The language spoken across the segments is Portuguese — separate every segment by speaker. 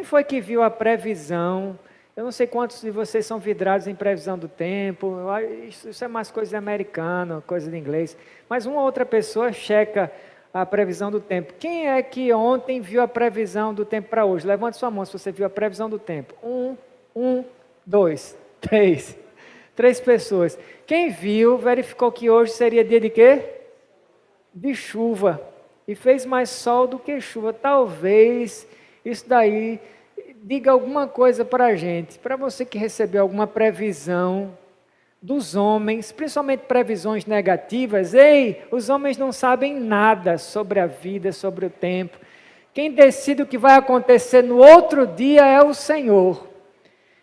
Speaker 1: foi que viu a previsão? Eu não sei quantos de vocês são vidrados em previsão do tempo. Isso é mais coisa de americano, coisa de inglês. Mas uma outra pessoa checa a previsão do tempo. Quem é que ontem viu a previsão do tempo para hoje? Levante sua mão se você viu a previsão do tempo. 2, 3. 3 pessoas. Quem viu, verificou que hoje seria dia de quê? De chuva. E fez mais sol do que chuva. Talvez isso daí diga alguma coisa para a gente. Para você que recebeu alguma previsão dos homens, principalmente previsões negativas, ei, os homens não sabem nada sobre a vida, sobre o tempo. Quem decide o que vai acontecer no outro dia é o Senhor.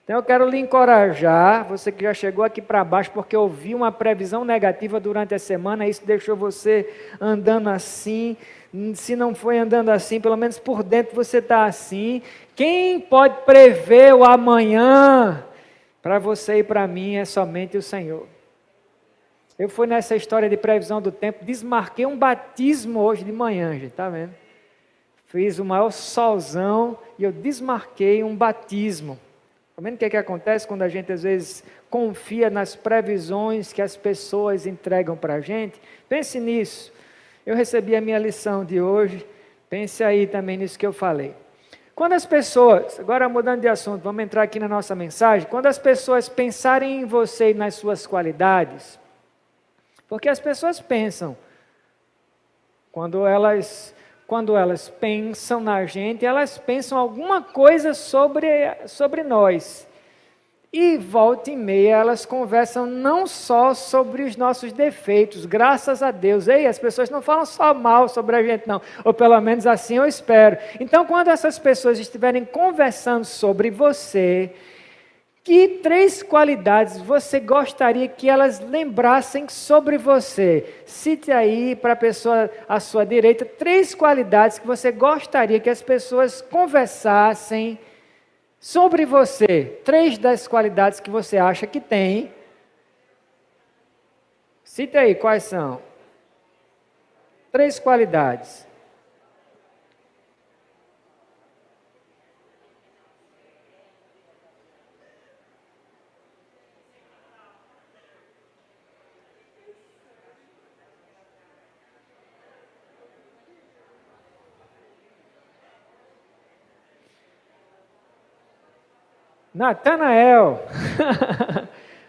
Speaker 1: Então eu quero lhe encorajar, você que já chegou aqui para baixo porque ouviu uma previsão negativa durante a semana, isso deixou você andando assim. Se não foi andando assim, pelo menos por dentro você está assim. Quem pode prever o amanhã? Para você e para mim é somente o Senhor. Eu fui nessa história de previsão do tempo, desmarquei um batismo hoje de manhã, gente, tá vendo? Fiz o maior solzão e eu desmarquei um batismo. Tá vendo o que acontece quando a gente às vezes confia nas previsões que as pessoas entregam para a gente? Pense nisso. Eu recebi a minha lição de hoje, pense aí também nisso que eu falei. Quando as pessoas, agora mudando de assunto, vamos entrar aqui na nossa mensagem, quando as pessoas pensarem em você e nas suas qualidades, porque as pessoas pensam, quando elas pensam na gente, elas pensam alguma coisa sobre nós. E volta e meia elas conversam não só sobre os nossos defeitos, graças a Deus. Ei, as pessoas não falam só mal sobre a gente não, ou pelo menos assim eu espero. Então quando essas pessoas estiverem conversando sobre você, que 3 qualidades você gostaria que elas lembrassem sobre você? Cite aí para a pessoa à sua direita 3 qualidades que você gostaria que as pessoas conversassem sobre você. 3 das qualidades que você acha que tem. Cite aí quais são. 3 qualidades. Natanael,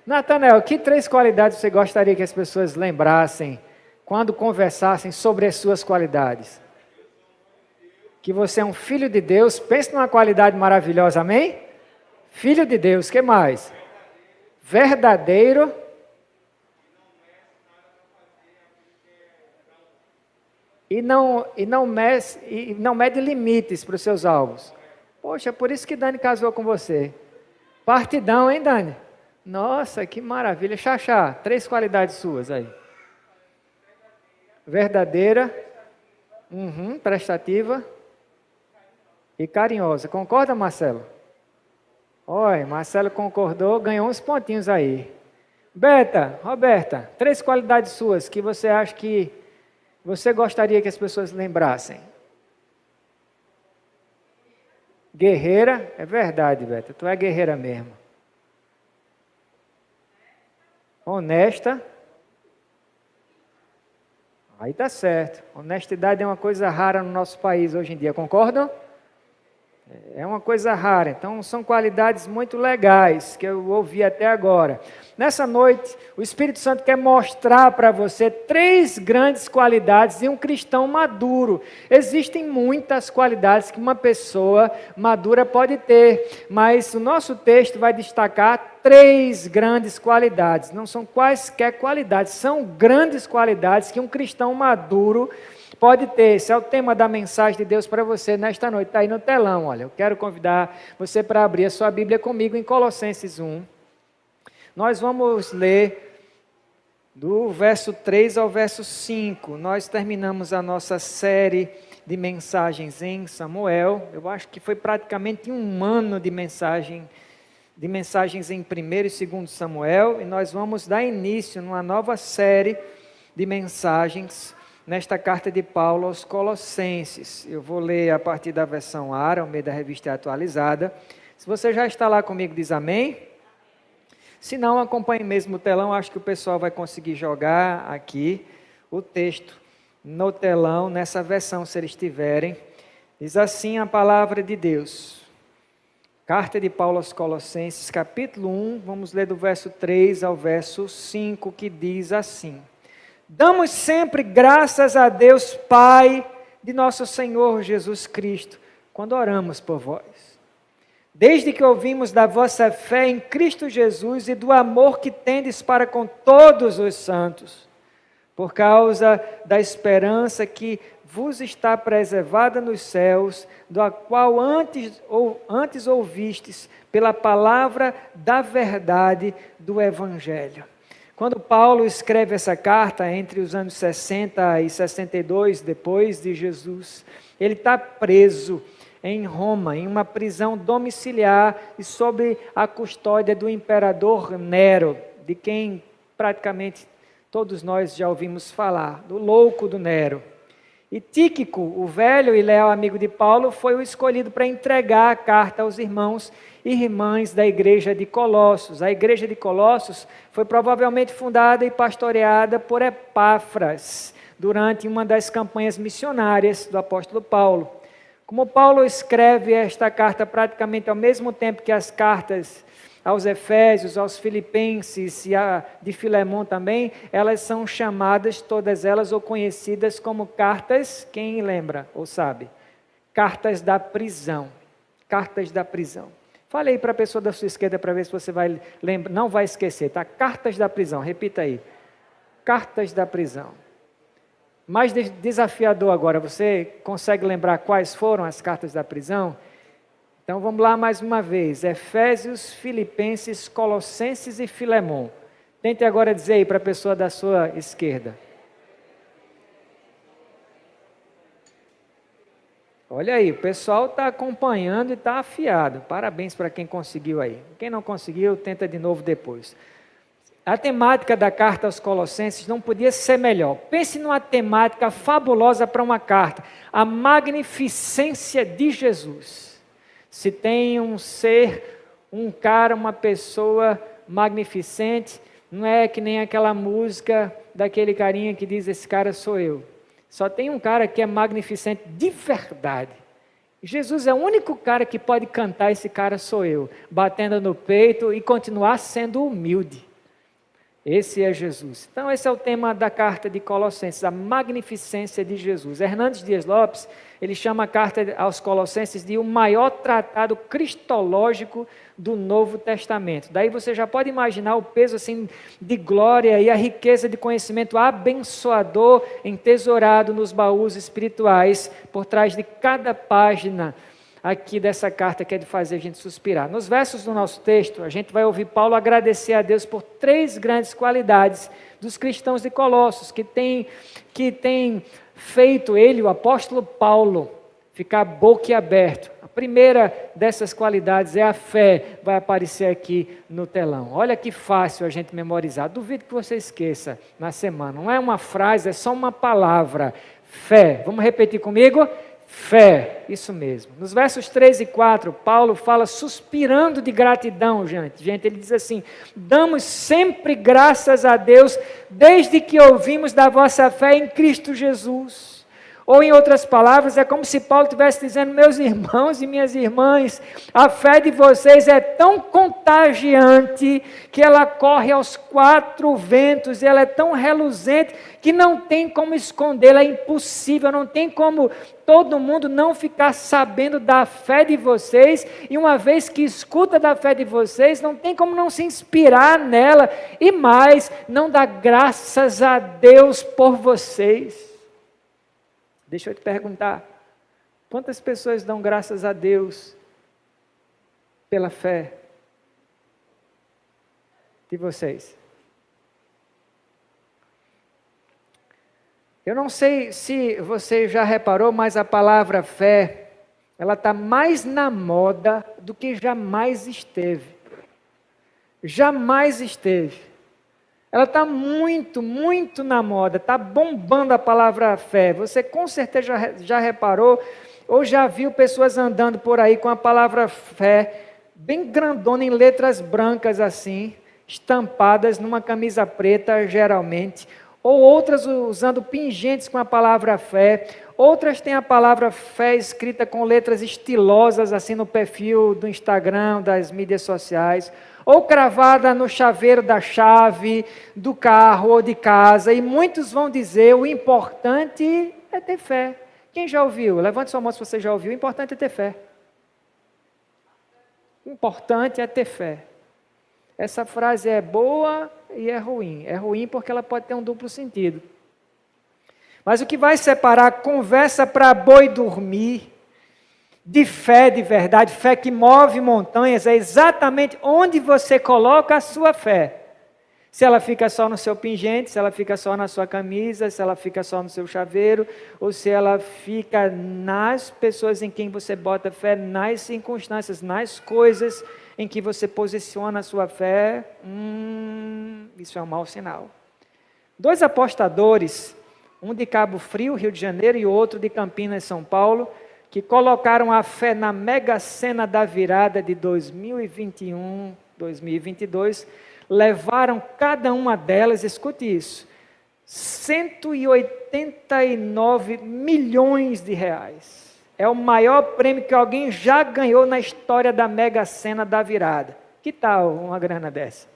Speaker 1: Natanael, que 3 qualidades você gostaria que as pessoas lembrassem quando conversassem sobre as suas qualidades? Que você é um filho de Deus, pense numa qualidade maravilhosa, amém? Filho de Deus, que mais? Verdadeiro. E não mede limites para os seus alvos. Poxa, por isso que Dani casou com você. Partidão, hein, Dani? Nossa, que maravilha. Xaxá, 3 qualidades suas aí. Verdadeira, prestativa e carinhosa. Concorda, Marcelo? Olha, Marcelo concordou, ganhou uns pontinhos aí. Roberta, 3 qualidades suas que você acha que você gostaria que as pessoas lembrassem. Guerreira, é verdade, Beta, tu é guerreira mesmo. Honesta. Aí tá certo. Honestidade é uma coisa rara no nosso país hoje em dia, concordam? É uma coisa rara, então são qualidades muito legais que eu ouvi até agora. Nessa noite, o Espírito Santo quer mostrar para você 3 grandes qualidades de um cristão maduro. Existem muitas qualidades que uma pessoa madura pode ter, mas o nosso texto vai destacar 3 grandes qualidades. Não são quaisquer qualidades, são grandes qualidades que um cristão maduro pode ter. Esse é o tema da mensagem de Deus para você nesta noite. Está aí no telão, olha. Eu quero convidar você para abrir a sua Bíblia comigo em Colossenses 1. Nós vamos ler do verso 3 ao verso 5. Nós terminamos a nossa série de mensagens em Samuel. Eu acho que foi praticamente um ano de mensagens em 1º e 2º Samuel. E nós vamos dar início numa nova série de mensagens nesta carta de Paulo aos Colossenses. Eu vou ler a partir da versão ARA, ao meio da revista atualizada. Se você já está lá comigo, diz amém. Se não, acompanhe mesmo o telão, acho que o pessoal vai conseguir jogar aqui o texto no telão, nessa versão, se eles tiverem. Diz assim a palavra de Deus. Carta de Paulo aos Colossenses, capítulo 1, vamos ler do verso 3 ao verso 5, que diz assim: Damos sempre graças a Deus, Pai de nosso Senhor Jesus Cristo, quando oramos por vós. Desde que ouvimos da vossa fé em Cristo Jesus e do amor que tendes para com todos os santos, por causa da esperança que vos está preservada nos céus, do qual antes ouvistes pela palavra da verdade do Evangelho. Quando Paulo escreve essa carta, entre os anos 60 e 62, depois de Jesus, ele está preso em Roma, em uma prisão domiciliar e sob a custódia do imperador Nero, de quem praticamente todos nós já ouvimos falar, do louco do Nero. E Tíquico, o velho e leal amigo de Paulo, foi o escolhido para entregar a carta aos irmãos e irmãs da igreja de Colossos. A igreja de Colossos foi provavelmente fundada e pastoreada por Epáfras, durante uma das campanhas missionárias do apóstolo Paulo. Como Paulo escreve esta carta praticamente ao mesmo tempo que as cartas aos Efésios, aos Filipenses e a de Filemão também, elas são chamadas, todas elas, ou conhecidas como cartas, quem lembra ou sabe? Cartas da prisão. Cartas da prisão. Fale aí para a pessoa da sua esquerda para ver se você vai lembrar, não vai esquecer, tá? Cartas da prisão, repita aí. Cartas da prisão. Mais desafiador agora, você consegue lembrar quais foram as cartas da prisão? Então vamos lá mais uma vez, Efésios, Filipenses, Colossenses e Filemão. Tente agora dizer aí para a pessoa da sua esquerda. Olha aí, o pessoal está acompanhando e está afiado. Parabéns para quem conseguiu aí. Quem não conseguiu, tenta de novo depois. A temática da carta aos Colossenses não podia ser melhor. Pense numa temática fabulosa para uma carta. A magnificência de Jesus. Se tem um ser, um cara, uma pessoa magnificente, não é que nem aquela música daquele carinha que diz, esse cara sou eu. Só tem um cara que é magnificente de verdade. Jesus é o único cara que pode cantar, esse cara sou eu, batendo no peito e continuar sendo humilde. Esse é Jesus. Então esse é o tema da carta de Colossenses, a magnificência de Jesus. Hernandes Dias Lopes, ele chama a carta aos Colossenses de o maior tratado cristológico do Novo Testamento. Daí você já pode imaginar o peso assim de glória e a riqueza de conhecimento abençoador entesourado nos baús espirituais por trás de cada página aqui dessa carta que é de fazer a gente suspirar. Nos versos do nosso texto, a gente vai ouvir Paulo agradecer a Deus por 3 grandes qualidades dos cristãos de Colossos, que tem feito ele, o apóstolo Paulo, ficar boquiaberto. A primeira dessas qualidades é a fé, vai aparecer aqui no telão. Olha que fácil a gente memorizar. Duvido que você esqueça na semana. Não é uma frase, é só uma palavra. Fé. Vamos repetir comigo? Fé, isso mesmo. Nos versos 3 e 4, Paulo fala suspirando de gratidão, gente. Ele diz assim, damos sempre graças a Deus, desde que ouvimos da vossa fé em Cristo Jesus. Ou em outras palavras, é como se Paulo estivesse dizendo, meus irmãos e minhas irmãs, a fé de vocês é tão contagiante que ela corre aos 4 ventos, e ela é tão reluzente que não tem como escondê-la, é impossível, não tem como todo mundo não ficar sabendo da fé de vocês, e uma vez que escuta da fé de vocês, não tem como não se inspirar nela, e mais, não dar graças a Deus por vocês. Deixa eu te perguntar, quantas pessoas dão graças a Deus pela fé de vocês? Eu não sei se você já reparou, mas a palavra fé, ela está mais na moda do que jamais esteve. Jamais esteve. Ela está muito, muito na moda, está bombando a palavra fé. Você com certeza já reparou ou já viu pessoas andando por aí com a palavra fé bem grandona em letras brancas assim, estampadas numa camisa preta geralmente, ou outras usando pingentes com a palavra fé, outras têm a palavra fé escrita com letras estilosas assim no perfil do Instagram, das mídias sociais, ou cravada no chaveiro da chave, do carro ou de casa, e muitos vão dizer, o importante é ter fé. Quem já ouviu? Levante sua mão se você já ouviu, o importante é ter fé. O importante é ter fé. Essa frase é boa e é ruim. É ruim porque ela pode ter um duplo sentido. Mas o que vai separar conversa para boi dormir, de fé de verdade, fé que move montanhas, é exatamente onde você coloca a sua fé. Se ela fica só no seu pingente, se ela fica só na sua camisa, se ela fica só no seu chaveiro, ou se ela fica nas pessoas em quem você bota fé, nas circunstâncias, nas coisas em que você posiciona a sua fé, isso é um mau sinal. 2 apostadores, um de Cabo Frio, Rio de Janeiro, e outro de Campinas, São Paulo, que colocaram a fé na mega sena da virada de 2021, 2022, levaram cada uma delas, escute isso, 189 milhões de reais. É o maior prêmio que alguém já ganhou na história da mega sena da virada. Que tal uma grana dessa?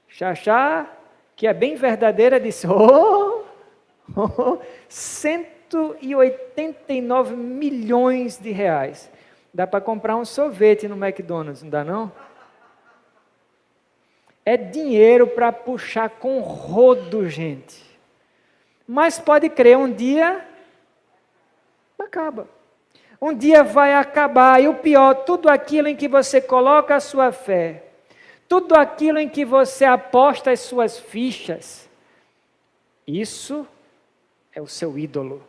Speaker 1: Xaxá, que é bem verdadeira, disse, 189 milhões de reais. Dá para comprar um sorvete no McDonald's, não dá não? É dinheiro para puxar com rodo, gente. Mas pode crer, um dia acaba. Um dia vai acabar. E o pior, tudo aquilo em que você coloca a sua fé, tudo aquilo em que você aposta as suas fichas, isso é o seu ídolo.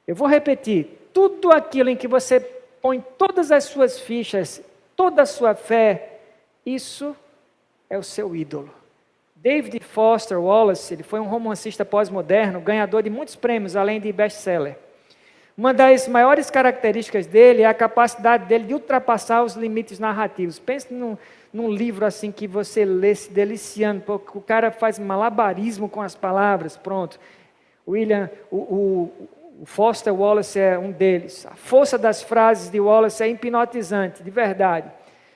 Speaker 1: Eu vou repetir, tudo aquilo em que você põe todas as suas fichas, toda a sua fé, isso é o seu ídolo. David Foster Wallace, ele foi um romancista pós-moderno, ganhador de muitos prêmios, além de best-seller. Uma das maiores características dele é a capacidade dele de ultrapassar os limites narrativos. Pense num livro assim que você lê se deliciando, porque o cara faz malabarismo com as palavras, pronto. O Foster Wallace é um deles. A força das frases de Wallace é hipnotizante, de verdade.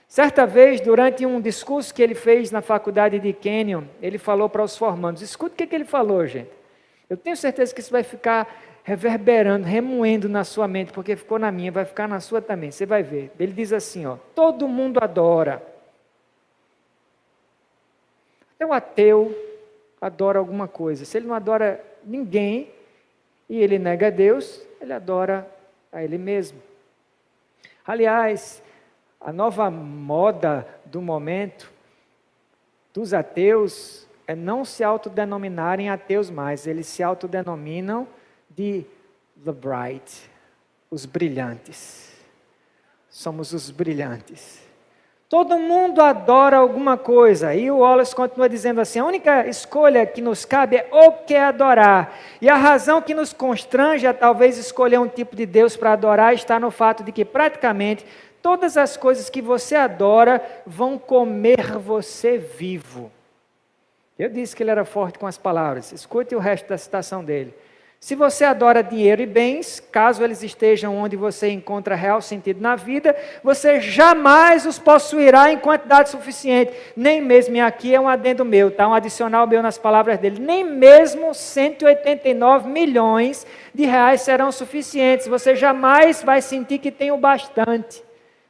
Speaker 1: Certa vez, durante um discurso que ele fez na faculdade de Kenyon, ele falou para os formandos, escuta o que ele falou, gente. Eu tenho certeza que isso vai ficar reverberando, remoendo na sua mente, porque ficou na minha, vai ficar na sua também, você vai ver. Ele diz assim, todo mundo adora. Até o ateu adora alguma coisa. Se ele não adora ninguém, e ele nega a Deus, ele adora a ele mesmo. Aliás, a nova moda do momento dos ateus é não se autodenominarem ateus mais, eles se autodenominam de the bright, os brilhantes. Somos os brilhantes. Todo mundo adora alguma coisa, e o Wallace continua dizendo assim, a única escolha que nos cabe é o que adorar, e a razão que nos constrange a talvez escolher um tipo de Deus para adorar está no fato de que praticamente todas as coisas que você adora vão comer você vivo. Eu disse que ele era forte com as palavras, escute o resto da citação dele. Se você adora dinheiro e bens, caso eles estejam onde você encontra real sentido na vida, você jamais os possuirá em quantidade suficiente. Nem mesmo, e aqui é um adendo meu, tá? Um adicional meu nas palavras dele, nem mesmo 189 milhões de reais serão suficientes. Você jamais vai sentir que tem o bastante.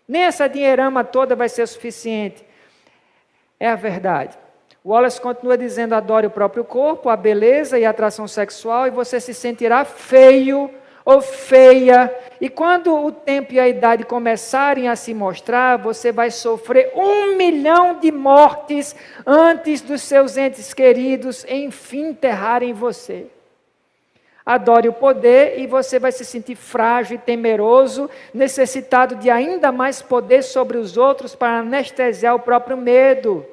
Speaker 1: Nem essa dinheirama toda vai ser suficiente. É a verdade. Wallace continua dizendo, adore o próprio corpo, a beleza e a atração sexual, e você se sentirá feio ou feia. E quando o tempo e a idade começarem a se mostrar, você vai sofrer 1 milhão de mortes antes dos seus entes queridos, enfim, enterrarem você. Adore o poder e você vai se sentir frágil e temeroso, necessitado de ainda mais poder sobre os outros para anestesiar o próprio medo.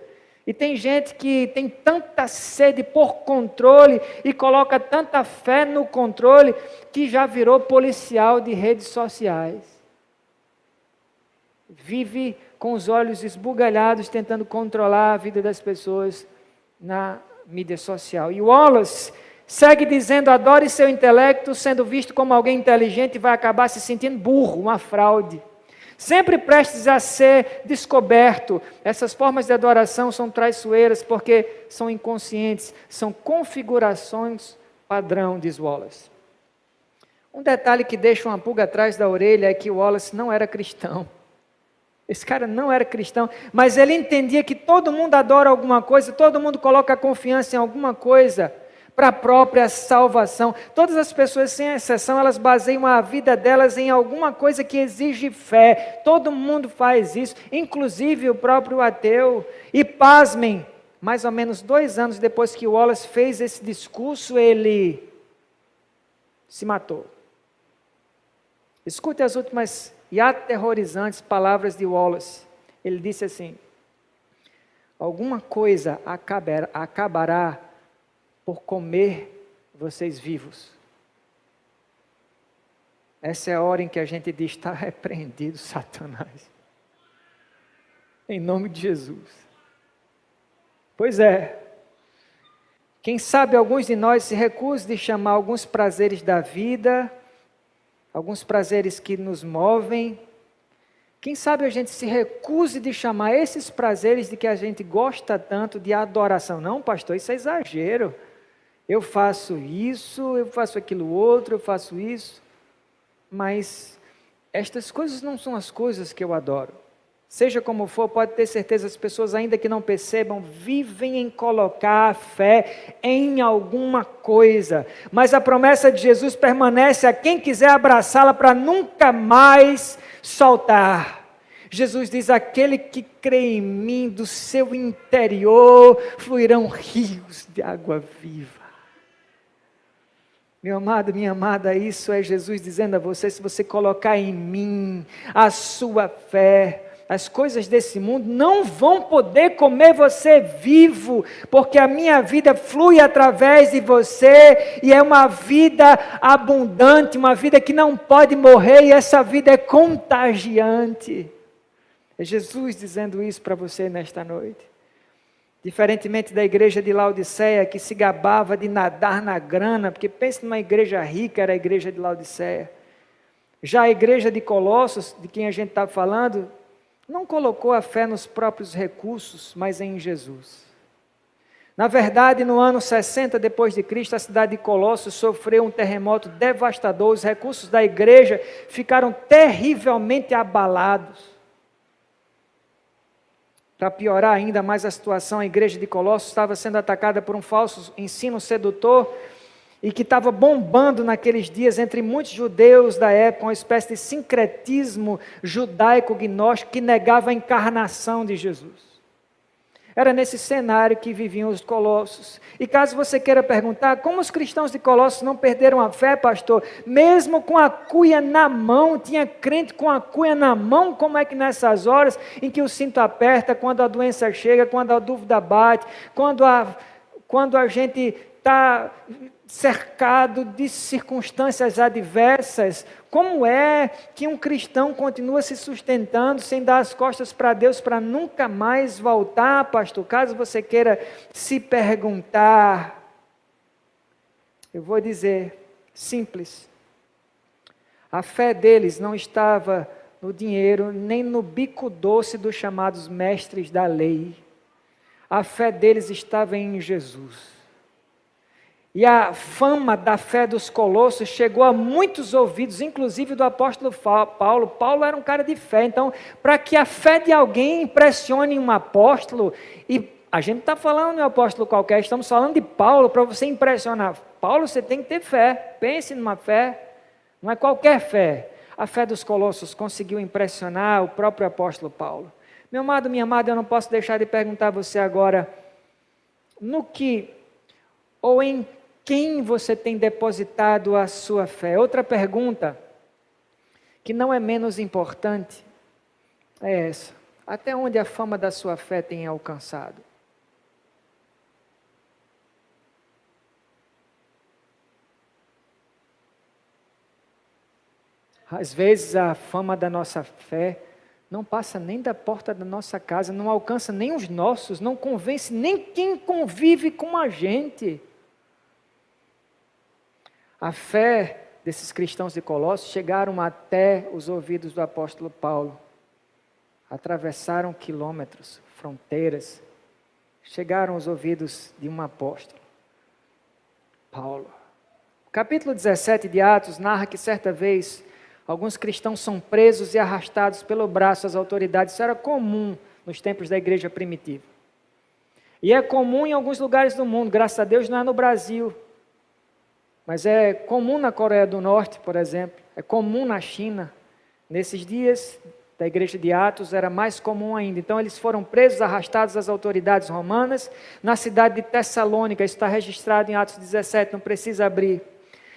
Speaker 1: E tem gente que tem tanta sede por controle e coloca tanta fé no controle que já virou policial de redes sociais. Vive com os olhos esbugalhados tentando controlar a vida das pessoas na mídia social. E Wallace segue dizendo: adore seu intelecto, sendo visto como alguém inteligente, vai acabar se sentindo burro, uma fraude. Sempre prestes a ser descoberto. Essas formas de adoração são traiçoeiras porque são inconscientes, são configurações padrão, diz Wallace. Um detalhe que deixa uma pulga atrás da orelha é que Wallace não era cristão. Esse cara não era cristão, mas ele entendia que todo mundo adora alguma coisa, todo mundo coloca confiança em alguma coisa para a própria salvação. Todas as pessoas, sem exceção, elas baseiam a vida delas em alguma coisa que exige fé. Todo mundo faz isso, inclusive o próprio ateu. E pasmem, mais ou menos 2 anos depois que Wallace fez esse discurso, ele se matou. Escute as últimas e aterrorizantes palavras de Wallace. Ele disse assim: alguma coisa acabará por comer vocês vivos. Essa é a hora em que a gente diz: está repreendido, Satanás. Em nome de Jesus. Pois é. Quem sabe alguns de nós se recusam de chamar alguns prazeres da vida, alguns prazeres que nos movem. Quem sabe a gente se recuse de chamar esses prazeres de que a gente gosta tanto de adoração. Não, pastor, isso é exagero. Eu faço isso, eu faço aquilo outro, eu faço isso. Mas estas coisas não são as coisas que eu adoro. Seja como for, pode ter certeza, as pessoas ainda que não percebam, vivem em colocar a fé em alguma coisa. Mas a promessa de Jesus permanece a quem quiser abraçá-la para nunca mais soltar. Jesus diz: aquele que crê em mim, do seu interior fluirão rios de água viva. Meu amado, minha amada, isso é Jesus dizendo a você: se você colocar em mim a sua fé, as coisas desse mundo não vão poder comer você vivo, porque a minha vida flui através de você, e é uma vida abundante, uma vida que não pode morrer, e essa vida é contagiante. É Jesus dizendo isso para você nesta noite. Diferentemente da igreja de Laodiceia, que se gabava de nadar na grana, porque pensa numa igreja rica, era a igreja de Laodiceia. Já a igreja de Colossos, de quem a gente está falando, não colocou a fé nos próprios recursos, mas em Jesus. Na verdade, no ano 60 depois de Cristo, a cidade de Colossos sofreu um terremoto devastador. Os recursos da igreja ficaram terrivelmente abalados. Para piorar ainda mais a situação, a igreja de Colossos estava sendo atacada por um falso ensino sedutor e que estava bombando naqueles dias entre muitos judeus da época, uma espécie de sincretismo judaico-gnóstico que negava a encarnação de Jesus. Era nesse cenário que viviam os colossos. E caso você queira perguntar, como os cristãos de Colossos não perderam a fé, pastor? Mesmo com a cuia na mão, tinha crente com a cuia na mão, como é que nessas horas em que o cinto aperta, quando a doença chega, quando a dúvida bate, quando a gente está cercado de circunstâncias adversas, como é que um cristão continua se sustentando sem dar as costas para Deus para nunca mais voltar, pastor? Caso você queira se perguntar, eu vou dizer, simples, a fé deles não estava no dinheiro, nem no bico doce dos chamados mestres da lei, a fé deles estava em Jesus. E a fama da fé dos colossos chegou a muitos ouvidos, inclusive do apóstolo Paulo. Paulo era um cara de fé, então, para que a fé de alguém impressione um apóstolo, e a gente está falando de um apóstolo qualquer, estamos falando de Paulo, para você impressionar Paulo, você tem que ter fé, pense numa fé, não é qualquer fé. A fé dos colossos conseguiu impressionar o próprio apóstolo Paulo. Meu amado, minha amada, eu não posso deixar de perguntar a você agora, no que, ou em quem você tem depositado a sua fé? Outra pergunta, que não é menos importante, é essa: até onde a fama da sua fé tem alcançado? Às vezes a fama da nossa fé não passa nem da porta da nossa casa, não alcança nem os nossos, não convence nem quem convive com a gente. A fé desses cristãos de Colossos chegaram até os ouvidos do apóstolo Paulo. Atravessaram quilômetros, fronteiras, chegaram aos ouvidos de um apóstolo, Paulo. O capítulo 17 de Atos narra que certa vez alguns cristãos são presos e arrastados pelo braço às autoridades. Isso era comum nos tempos da igreja primitiva. E é comum em alguns lugares do mundo, graças a Deus não é no Brasil. Mas é comum na Coreia do Norte, por exemplo. É comum na China. Nesses dias da igreja de Atos era mais comum ainda. Então eles foram presos, arrastados às autoridades romanas, na cidade de Tessalônica. Isso está registrado em Atos 17, não precisa abrir.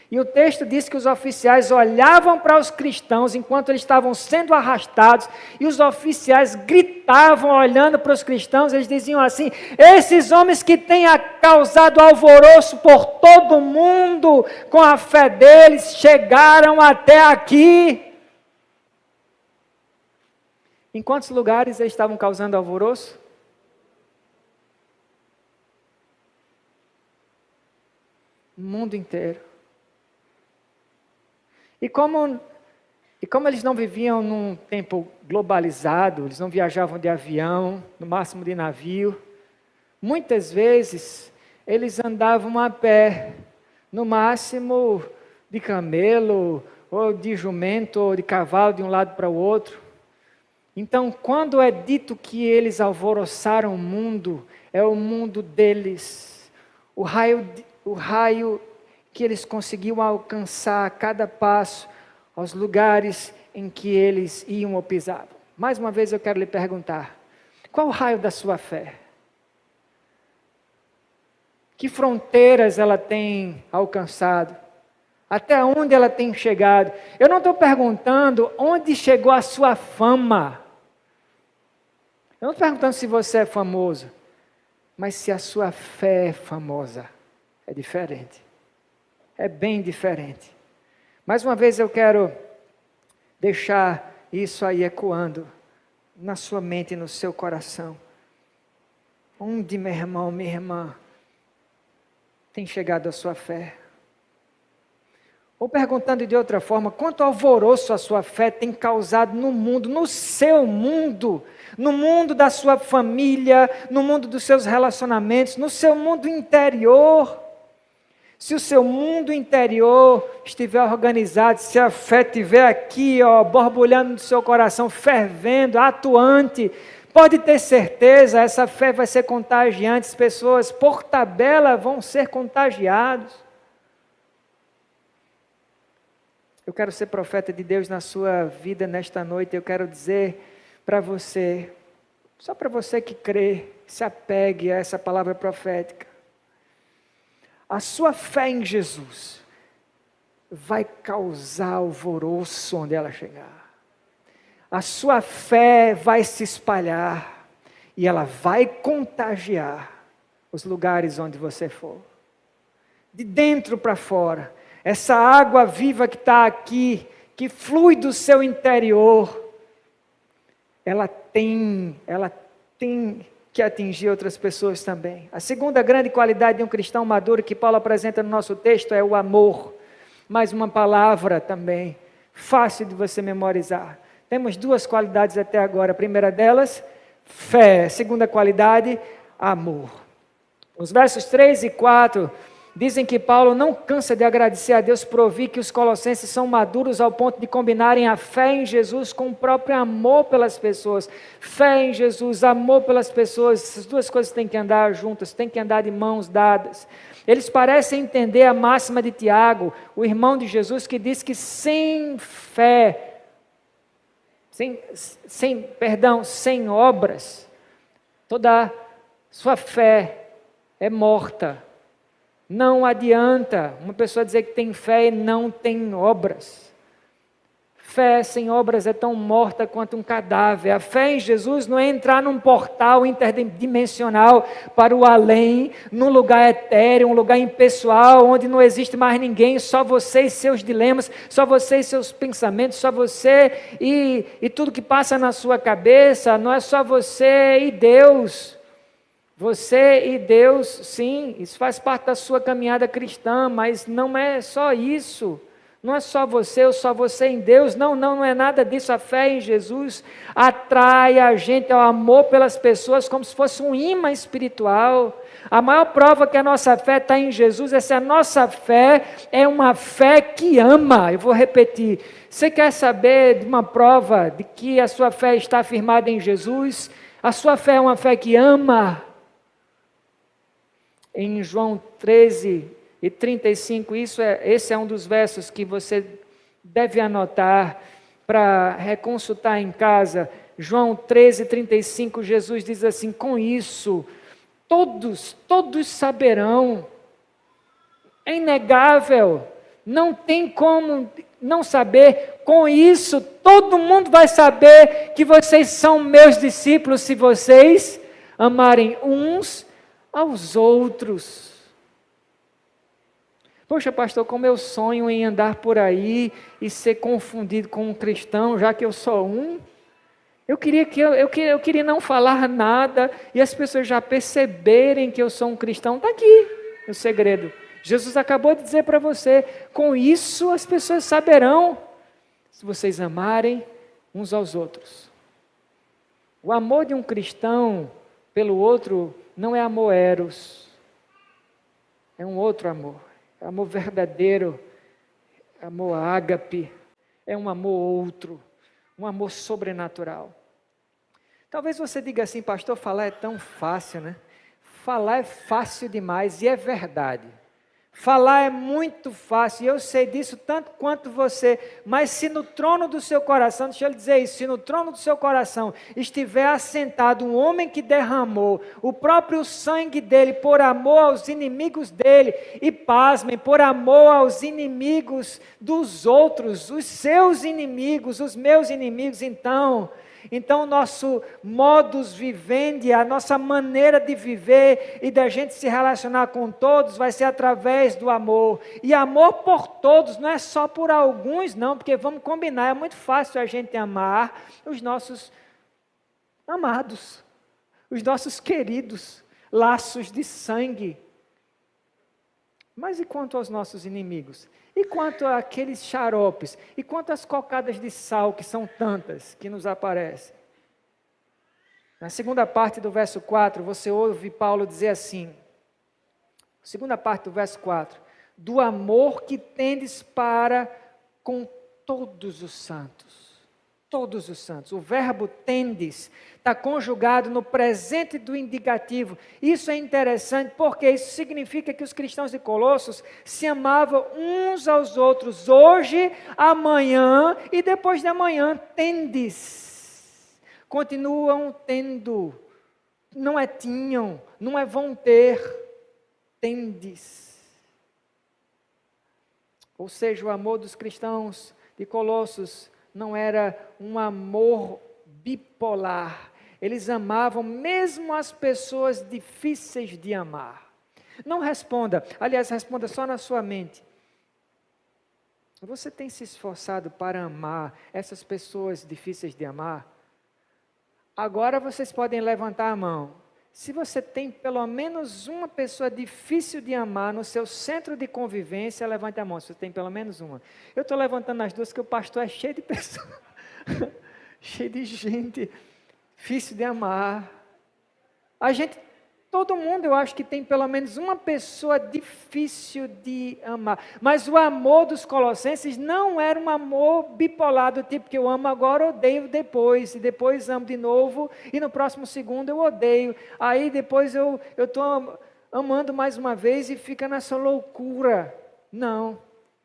Speaker 1: E o texto diz que os oficiais olhavam para os cristãos enquanto eles estavam sendo arrastados, e os oficiais gritavam olhando para os cristãos, eles diziam assim: esses homens que têm causado alvoroço por todo mundo com a fé deles, chegaram até aqui. Em quantos lugares eles estavam causando alvoroço? O mundo inteiro. E como eles não viviam num tempo globalizado, eles não viajavam de avião, no máximo de navio, muitas vezes eles andavam a pé, no máximo de camelo, ou de jumento, ou de cavalo, de um lado para o outro. Então, quando é dito que eles alvoroçaram o mundo, é o mundo deles. O raio que eles conseguiam alcançar a cada passo, aos lugares em que eles iam ou pisavam. Mais uma vez eu quero lhe perguntar: qual o raio da sua fé? Que fronteiras ela tem alcançado? Até onde ela tem chegado? Eu não estou perguntando onde chegou a sua fama. Eu não estou perguntando se você é famoso, mas se a sua fé é famosa. É diferente. É bem diferente. Mais uma vez eu quero deixar isso aí ecoando na sua mente e no seu coração. Onde, meu irmão, minha irmã, tem chegado a sua fé? Ou perguntando de outra forma, quanto alvoroço a sua fé tem causado no mundo, no seu mundo, no mundo da sua família, no mundo dos seus relacionamentos, no seu mundo interior? Se o seu mundo interior estiver organizado, se a fé estiver aqui, borbulhando no seu coração, fervendo, atuante, pode ter certeza, essa fé vai ser contagiante, as pessoas por tabela vão ser contagiados. Eu quero ser profeta de Deus na sua vida nesta noite. Eu quero dizer para você, só para você que crê, se apegue a essa palavra profética. A sua fé em Jesus vai causar alvoroço onde ela chegar. A sua fé vai se espalhar e ela vai contagiar os lugares onde você for. De dentro para fora. Essa água viva que está aqui, que flui do seu interior, ela tem que atingir outras pessoas também. A segunda grande qualidade de um cristão maduro que Paulo apresenta no nosso texto é o amor. Mais uma palavra também, fácil de você memorizar. Temos duas qualidades até agora. A primeira delas, fé. A segunda qualidade, amor. Os versos 3 e 4 dizem que Paulo não cansa de agradecer a Deus por ouvir que os colossenses são maduros ao ponto de combinarem a fé em Jesus com o próprio amor pelas pessoas. Fé em Jesus, amor pelas pessoas, essas duas coisas têm que andar juntas, têm que andar de mãos dadas. Eles parecem entender a máxima de Tiago, o irmão de Jesus, que diz que sem fé, sem obras, toda sua fé é morta. Não adianta uma pessoa dizer que tem fé e não tem obras. Fé sem obras é tão morta quanto um cadáver. A fé em Jesus não é entrar num portal interdimensional para o além, num lugar etéreo, um lugar impessoal, onde não existe mais ninguém, só você e seus dilemas, só você e seus pensamentos, só você e tudo que passa na sua cabeça. Não é só você e Deus. Você e Deus, sim, isso faz parte da sua caminhada cristã, mas não é só isso. Não é só você ou só você em Deus, não é nada disso. A fé em Jesus atrai a gente ao amor pelas pessoas como se fosse um imã espiritual. A maior prova que a nossa fé está em Jesus é se a nossa fé é uma fé que ama. Eu vou repetir. Você quer saber de uma prova de que a sua fé está firmada em Jesus? A sua fé é uma fé que ama. Em João 13:35, esse é um dos versos que você deve anotar para reconsultar em casa. João 13:35, Jesus diz assim: com isso, todos saberão, é inegável, não tem como não saber, com isso, todo mundo vai saber que vocês são meus discípulos, se vocês amarem uns aos outros. Poxa, pastor, como eu sonho em andar por aí e ser confundido com um cristão, já que eu sou um. Eu queria não falar nada e as pessoas já perceberem que eu sou um cristão. Está aqui o segredo. Jesus acabou de dizer para você, com isso as pessoas saberão, se vocês amarem uns aos outros. O amor de um cristão pelo outro não é amor eros, é um outro amor, é amor verdadeiro, é amor ágape, é um amor outro, um amor sobrenatural. Talvez você diga assim, pastor, falar é tão fácil, né? Falar é fácil demais, e é verdade. Falar é muito fácil, e eu sei disso tanto quanto você, mas se no trono do seu coração, deixa eu lhe dizer isso, se no trono do seu coração estiver assentado um homem que derramou o próprio sangue dele por amor aos inimigos dele, e pasmem, por amor aos inimigos dos outros, os seus inimigos, os meus inimigos, então o nosso modus vivendi, a nossa maneira de viver e da gente se relacionar com todos vai ser através do amor. E amor por todos, não é só por alguns não, porque vamos combinar, é muito fácil a gente amar os nossos amados, os nossos queridos, laços de sangue. Mas e quanto aos nossos inimigos? E quanto àqueles xaropes? E quanto às cocadas de sal, que são tantas, que nos aparecem? Na segunda parte do verso 4, você ouve Paulo dizer assim, segunda parte do verso 4, do amor que tendes para com todos os santos. Todos os santos. O verbo tendes está conjugado no presente do indicativo. Isso é interessante porque isso significa que os cristãos de Colossos se amavam uns aos outros hoje, amanhã e depois de amanhã. Tendes. Continuam tendo. Não é tinham, não é vão ter. Tendes. Ou seja, o amor dos cristãos de Colossos não era um amor bipolar. Eles amavam mesmo as pessoas difíceis de amar. Não responda, aliás, responda só na sua mente. Você tem se esforçado para amar essas pessoas difíceis de amar? Agora vocês podem levantar a mão. Se você tem pelo menos uma pessoa difícil de amar no seu centro de convivência, levante a mão, se você tem pelo menos uma. Eu estou levantando as duas, porque o pastor é cheio de pessoas, cheio de gente difícil de amar. Todo mundo eu acho que tem pelo menos uma pessoa difícil de amar. Mas o amor dos colossenses não era um amor bipolar, do tipo que eu amo agora, odeio depois, e depois amo de novo, e no próximo segundo eu odeio. Aí depois eu estou amando mais uma vez e fica nessa loucura. Não,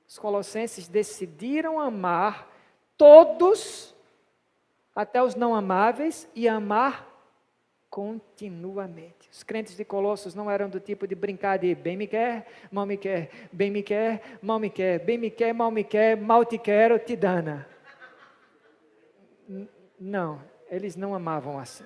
Speaker 1: os colossenses decidiram amar todos, até os não amáveis, e amar continuamente. Os crentes de Colossos não eram do tipo de brincar de bem me quer, mal me quer, bem me quer, mal me quer, bem me quer, mal te quero, te dana. Não, eles não amavam assim.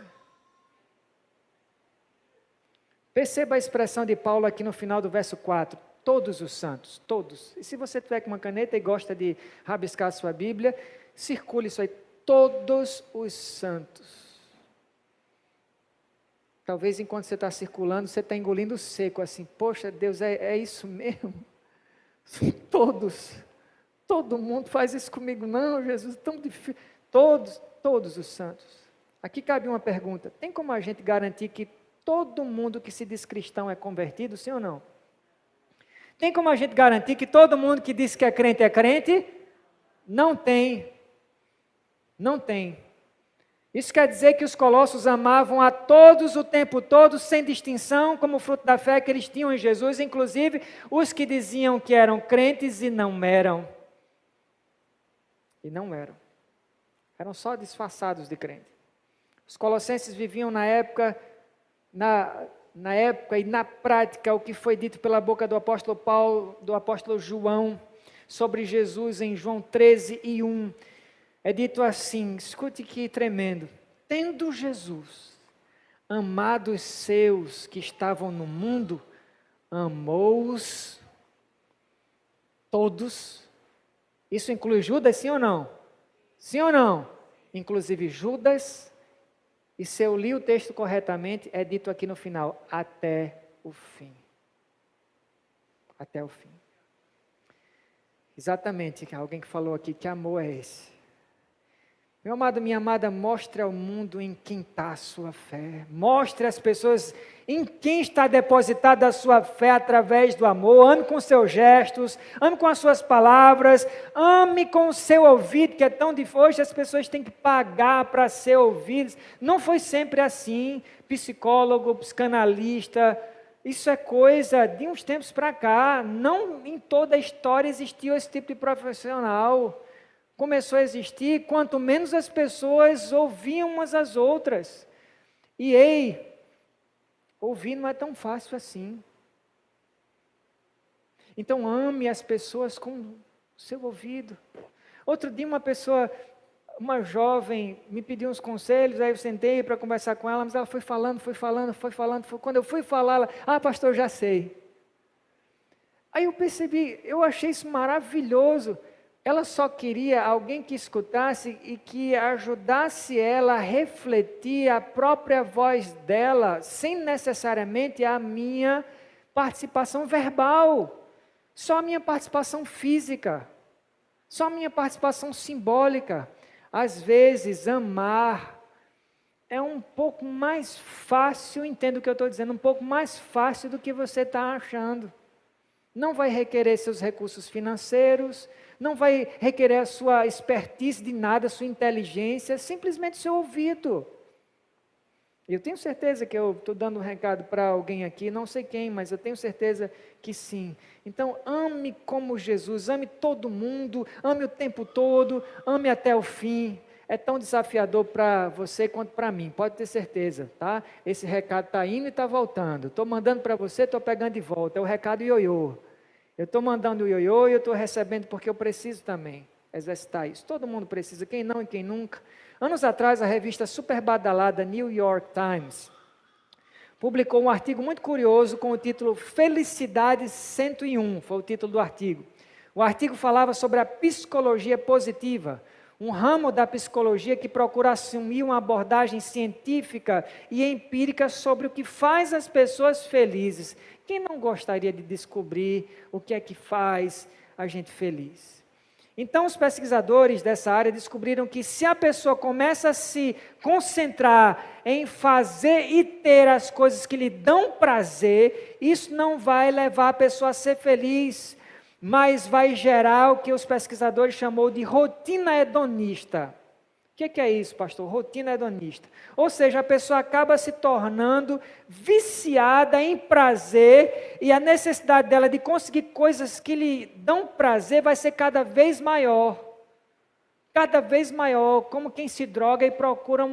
Speaker 1: Perceba a expressão de Paulo aqui no final do verso 4. Todos os santos, todos. E se você tiver com uma caneta e gosta de rabiscar a sua Bíblia, circule isso aí. Todos os santos. Talvez enquanto você está circulando, você está engolindo seco, assim, poxa Deus, é isso mesmo? Todos, todo mundo faz isso comigo, não Jesus, tão difícil, todos os santos. Aqui cabe uma pergunta, tem como a gente garantir que todo mundo que se diz cristão é convertido, sim ou não? Tem como a gente garantir que todo mundo que diz que é crente? Não tem, não tem. Isso quer dizer que os colossos amavam a todos o tempo todo, sem distinção, como fruto da fé que eles tinham em Jesus, inclusive os que diziam que eram crentes e não eram. E não eram. Eram só disfarçados de crente. Os colossenses viviam na época e na prática o que foi dito pela boca do apóstolo Paulo, do apóstolo João, sobre Jesus em João 13:1. É dito assim, escute que tremendo. Tendo Jesus amado os seus que estavam no mundo, amou-os todos. Isso inclui Judas, sim ou não? Sim ou não? Inclusive Judas, e se eu li o texto corretamente, é dito aqui no final, até o fim. Até o fim. Exatamente, alguém que falou aqui, que amor é esse? Meu amado, minha amada, mostre ao mundo em quem está a sua fé. Mostre às pessoas em quem está depositada a sua fé através do amor. Ame com seus gestos, ame com as suas palavras, ame com o seu ouvido, que é tão difícil. Hoje as pessoas têm que pagar para ser ouvidas. Não foi sempre assim. Psicólogo, psicanalista, isso é coisa de uns tempos para cá. Não em toda a história existiu esse tipo de profissional. Começou a existir, quanto menos as pessoas ouviam umas às outras. E ouvir não é tão fácil assim. Então ame as pessoas com o seu ouvido. Outro dia uma jovem, me pediu uns conselhos, aí eu sentei para conversar com ela, mas ela foi falando. Quando eu fui falar, ela, pastor, já sei. Aí eu percebi, eu achei isso maravilhoso. Ela só queria alguém que escutasse e que ajudasse ela a refletir a própria voz dela, sem necessariamente a minha participação verbal, só a minha participação física, só a minha participação simbólica. Às vezes, amar é um pouco mais fácil, entendo o que eu estou dizendo, um pouco mais fácil do que você está achando. Não vai requerer seus recursos financeiros, não vai requerer a sua expertise de nada, a sua inteligência, simplesmente o seu ouvido. Eu tenho certeza que eu estou dando um recado para alguém aqui, não sei quem, mas eu tenho certeza que sim. Então, ame como Jesus, ame todo mundo, ame o tempo todo, ame até o fim. É tão desafiador para você quanto para mim, pode ter certeza, tá? Esse recado está indo e está voltando. Estou mandando para você, estou pegando de volta, é o recado ioiô. Eu estou mandando o ioiô e eu estou recebendo porque eu preciso também exercitar isso. Todo mundo precisa, quem não e quem nunca. Anos atrás, a revista super badalada New York Times publicou um artigo muito curioso com o título Felicidade 101, foi o título do artigo. O artigo falava sobre a psicologia positiva, um ramo da psicologia que procura assumir uma abordagem científica e empírica sobre o que faz as pessoas felizes. Quem não gostaria de descobrir o que é que faz a gente feliz? Então, os pesquisadores dessa área descobriram que se a pessoa começa a se concentrar em fazer e ter as coisas que lhe dão prazer, isso não vai levar a pessoa a ser feliz, mas vai gerar o que os pesquisadores chamou de rotina hedonista. O que é isso, pastor? Rotina hedonista. Ou seja, a pessoa acaba se tornando viciada em prazer e a necessidade dela de conseguir coisas que lhe dão prazer vai ser cada vez maior. Cada vez maior, como quem se droga e procura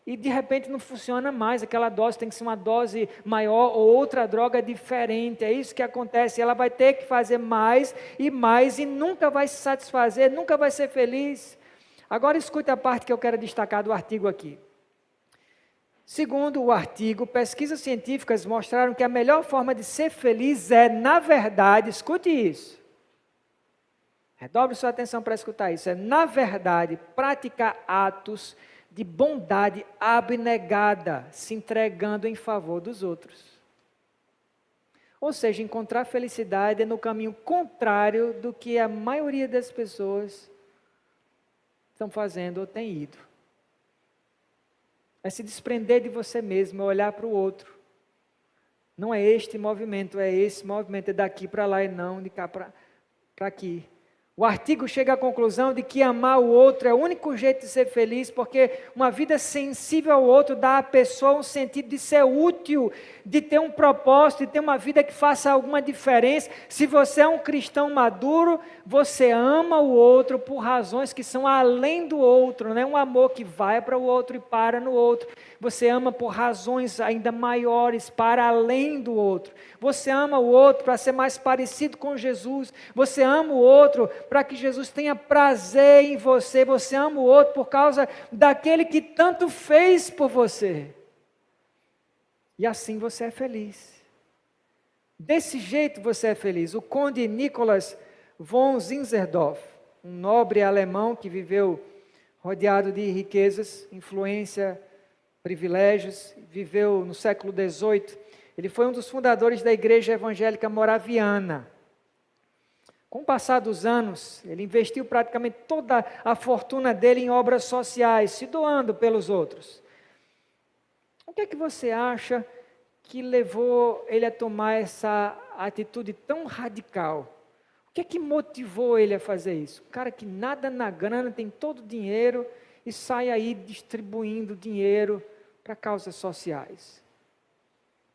Speaker 1: e de repente não funciona mais, aquela dose tem que ser uma dose maior ou outra droga diferente, é isso que acontece, ela vai ter que fazer mais e nunca vai se satisfazer, nunca vai ser feliz. Agora escute a parte que eu quero destacar do artigo aqui. Segundo o artigo, pesquisas científicas mostraram que a melhor forma de ser feliz é, na verdade, escute isso, redobre sua atenção para escutar isso, é, na verdade, praticar atos de bondade abnegada, se entregando em favor dos outros. Ou seja, encontrar felicidade é no caminho contrário do que a maioria das pessoas estão fazendo ou têm ido. É se desprender de você mesmo, é olhar para o outro. Não é este movimento, é esse movimento, é daqui para lá e não de cá para aqui. O artigo chega à conclusão de que amar o outro é o único jeito de ser feliz, porque uma vida sensível ao outro dá à pessoa um sentido de ser útil, de ter um propósito, de ter uma vida que faça alguma diferença. Se você é um cristão maduro, você ama o outro por razões que são além do outro, não é um amor que vai para o outro e para no outro. Você ama por razões ainda maiores, para além do outro. Você ama o outro para ser mais parecido com Jesus. Você ama o outro para que Jesus tenha prazer em você. Você ama o outro por causa daquele que tanto fez por você. E assim você é feliz. Desse jeito você é feliz. O conde Nicholas von Zinzendorf, um nobre alemão que viveu rodeado de riquezas, influência, privilégios, viveu no século XVIII. Ele foi um dos fundadores da Igreja Evangélica Moraviana. Com o passar dos anos, ele investiu praticamente toda a fortuna dele em obras sociais, se doando pelos outros. O que é que você acha que levou ele a tomar essa atitude tão radical? O que é que motivou ele a fazer isso? Um cara que nada na grana, tem todo o dinheiro e sai aí distribuindo dinheiro para causas sociais.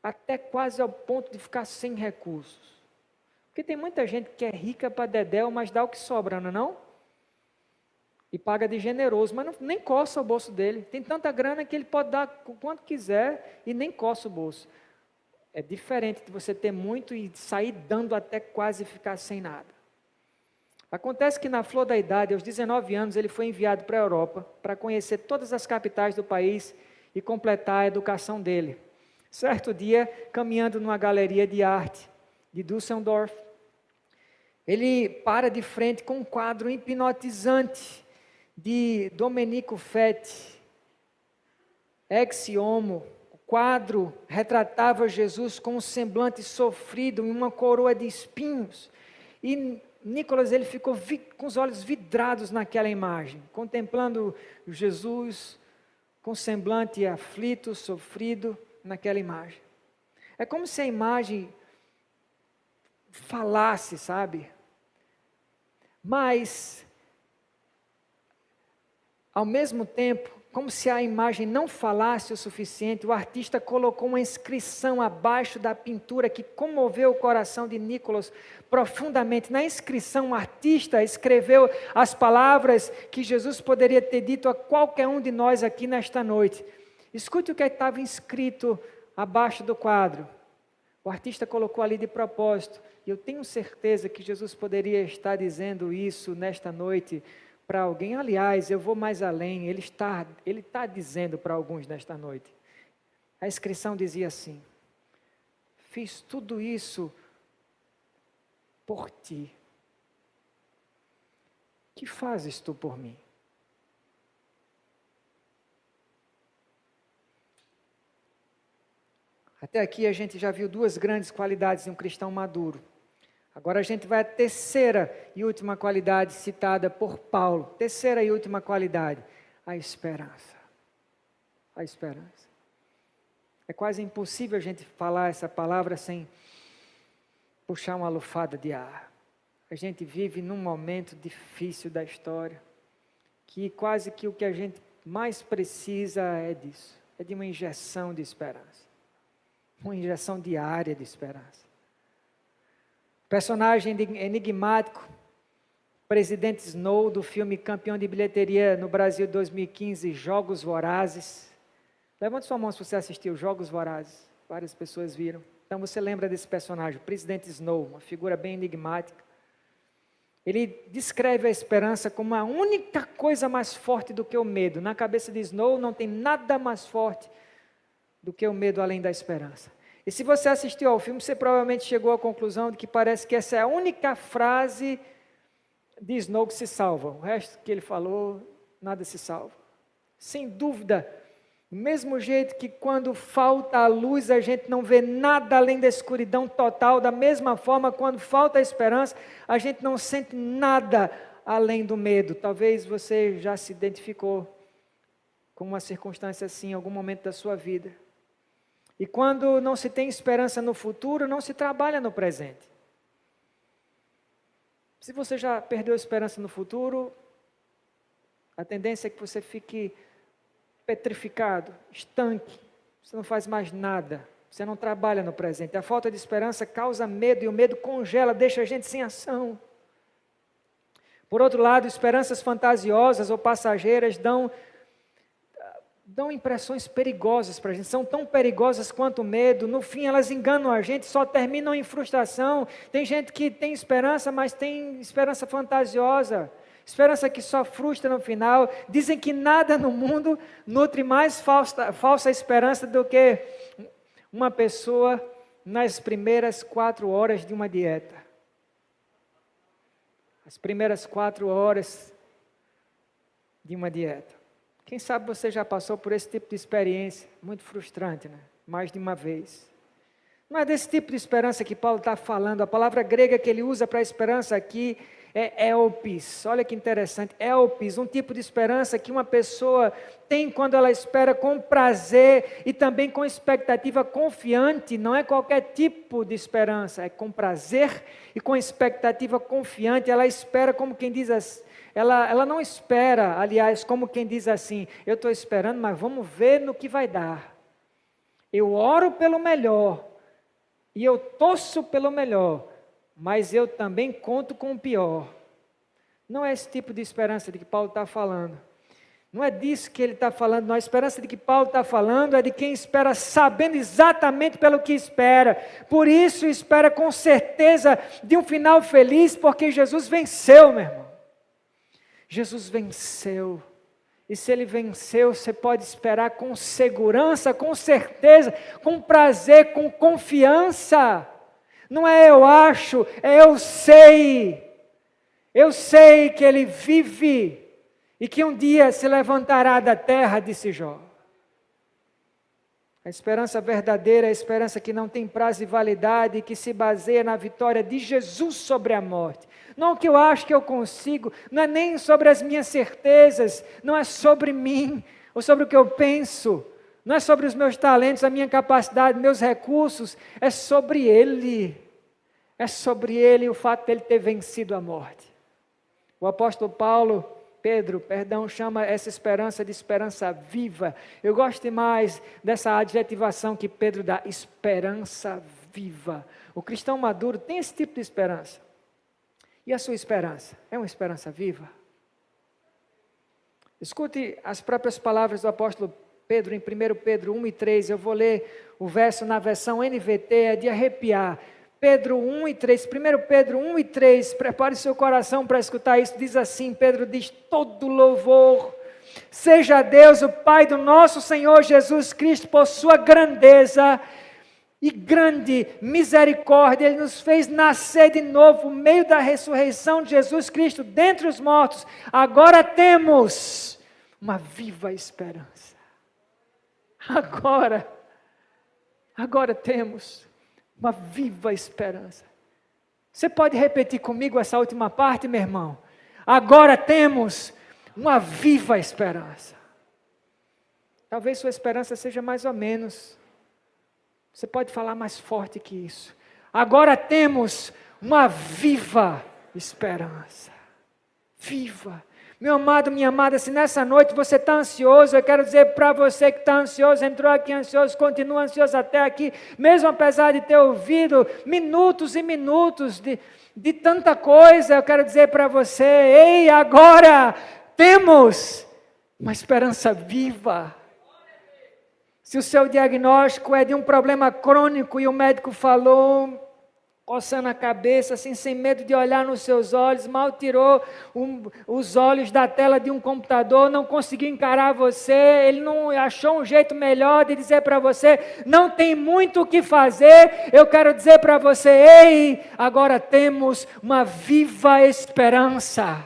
Speaker 1: Até quase ao ponto de ficar sem recursos. Porque tem muita gente que é rica para dedéu, mas dá o que sobra, não é não? E paga de generoso, mas nem coça o bolso dele. Tem tanta grana que ele pode dar quanto quiser e nem coça o bolso. É diferente de você ter muito e sair dando até quase ficar sem nada. Acontece que na flor da idade, aos 19 anos, ele foi enviado para a Europa para conhecer todas as capitais do país e completar a educação dele. Certo dia, caminhando numa galeria de arte de Düsseldorf, ele para de frente com um quadro hipnotizante de Domenico Fetti, ex homo. O quadro retratava Jesus com um semblante sofrido e uma coroa de espinhos. E Nicholas, ele ficou com os olhos vidrados naquela imagem, contemplando Jesus com semblante aflito, sofrido, naquela imagem. É como se a imagem falasse, sabe? Mas, ao mesmo tempo, como se a imagem não falasse o suficiente, o artista colocou uma inscrição abaixo da pintura que comoveu o coração de Nicholas profundamente. Na inscrição, o artista escreveu as palavras que Jesus poderia ter dito a qualquer um de nós aqui nesta noite. Escute o que estava escrito abaixo do quadro. O artista colocou ali de propósito, e eu tenho certeza que Jesus poderia estar dizendo isso nesta noite para alguém. Aliás, eu vou mais além, ele está dizendo para alguns nesta noite. A inscrição dizia assim: fiz tudo isso por ti. Que fazes tu por mim? Até aqui a gente já viu duas grandes qualidades de um cristão maduro. Agora a gente vai à terceira e última qualidade citada por Paulo. Terceira e última qualidade, a esperança. A esperança. É quase impossível a gente falar essa palavra sem puxar uma lufada de ar. A gente vive num momento difícil da história, que quase que o que a gente mais precisa é disso. É de uma injeção de esperança. Uma injeção diária de esperança. Personagem enigmático, presidente Snow, do filme campeão de bilheteria no Brasil 2015, Jogos Vorazes. Levante sua mão se você assistiu Jogos Vorazes. Várias pessoas viram. Então você lembra desse personagem, o Presidente Snow, uma figura bem enigmática. Ele descreve a esperança como a única coisa mais forte do que o medo. Na cabeça de Snow não tem nada mais forte do que o medo além da esperança. E se você assistiu ao filme, você provavelmente chegou à conclusão de que parece que essa é a única frase de Snow que se salva. O resto que ele falou, nada se salva. Sem dúvida, do mesmo jeito que quando falta a luz a gente não vê nada além da escuridão total, da mesma forma quando falta a esperança a gente não sente nada além do medo. Talvez você já se identificou com uma circunstância assim em algum momento da sua vida. E quando não se tem esperança no futuro, não se trabalha no presente. Se você já perdeu a esperança no futuro, a tendência é que você fique petrificado, estanque, você não faz mais nada, você não trabalha no presente. A falta de esperança causa medo e o medo congela, deixa a gente sem ação. Por outro lado, esperanças fantasiosas ou passageiras dão impressões perigosas para a gente, são tão perigosas quanto o medo. No fim elas enganam a gente, só terminam em frustração. Tem gente que tem esperança, mas tem esperança fantasiosa, esperança que só frustra no final. Dizem que nada no mundo nutre mais falsa esperança do que uma pessoa nas primeiras 4 horas de uma dieta. As primeiras 4 horas de uma dieta. Quem sabe você já passou por esse tipo de experiência, muito frustrante, né? Mais de uma vez. Não é desse tipo de esperança que Paulo está falando. A palavra grega que ele usa para esperança aqui é elpis. Olha que interessante, elpis, um tipo de esperança que uma pessoa tem quando ela espera com prazer e também com expectativa confiante. Não é qualquer tipo de esperança, é com prazer e com expectativa confiante. Ela espera como quem diz assim. Ela não espera, aliás, como quem diz assim, eu estou esperando, mas vamos ver no que vai dar. Eu oro pelo melhor, e eu torço pelo melhor, mas eu também conto com o pior. Não é esse tipo de esperança de que Paulo está falando. Não é disso que ele está falando, não. A esperança de que Paulo está falando é de quem espera sabendo exatamente pelo que espera. Por isso espera com certeza de um final feliz, porque Jesus venceu, meu irmão. Jesus venceu, e se Ele venceu, você pode esperar com segurança, com certeza, com prazer, com confiança. Não é eu acho, é eu sei. Eu sei que Ele vive, e que um dia se levantará da terra, disse Jó. A esperança verdadeira é a esperança que não tem prazo e validade, que se baseia na vitória de Jesus sobre a morte. Não o que eu acho que eu consigo, não é nem sobre as minhas certezas, não é sobre mim, ou sobre o que eu penso, não é sobre os meus talentos, a minha capacidade, meus recursos, é sobre Ele. É sobre Ele o fato de Ele ter vencido a morte. O apóstolo Pedro, chama essa esperança de esperança viva. Eu gosto demais dessa adjetivação que Pedro dá, esperança viva. O cristão maduro tem esse tipo de esperança. E a sua esperança? É uma esperança viva? Escute as próprias palavras do apóstolo Pedro, em 1 Pedro 1:3. Eu vou ler o verso na versão NVT, é de arrepiar. Pedro 1:3, 1 Pedro 1:3, prepare seu coração para escutar isso. Diz assim, Pedro diz, todo louvor seja a Deus, o Pai do nosso Senhor Jesus Cristo, por sua grandeza e grande misericórdia. Ele nos fez nascer de novo, por meio da ressurreição de Jesus Cristo dentre os mortos. Agora temos uma viva esperança. Agora temos uma viva esperança. Você pode repetir comigo essa última parte, meu irmão? Agora temos uma viva esperança. Talvez sua esperança seja mais ou menos. Você pode falar mais forte que isso. Agora temos uma viva esperança. Viva. Meu amado, minha amada, se nessa noite você está ansioso, eu quero dizer para você que está ansioso, entrou aqui ansioso, continua ansioso até aqui, mesmo apesar de ter ouvido minutos e minutos de tanta coisa, eu quero dizer para você, ei, agora temos uma esperança viva. Se o seu diagnóstico é de um problema crônico e o médico falou, coçando a cabeça, assim, sem medo de olhar nos seus olhos, mal tirou os olhos da tela de um computador, não conseguiu encarar você, ele não achou um jeito melhor de dizer para você, não tem muito o que fazer, eu quero dizer para você, ei, agora temos uma viva esperança.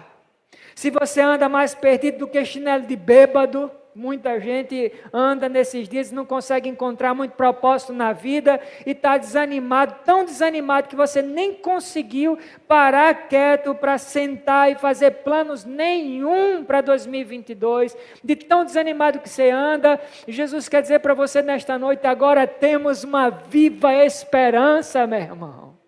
Speaker 1: Se você anda mais perdido do que chinelo de bêbado, muita gente anda nesses dias e não consegue encontrar muito propósito na vida e está desanimado, tão desanimado que você nem conseguiu parar quieto para sentar e fazer planos nenhum para 2022, de tão desanimado que você anda. Jesus quer dizer para você nesta noite, agora temos uma viva esperança, meu irmão.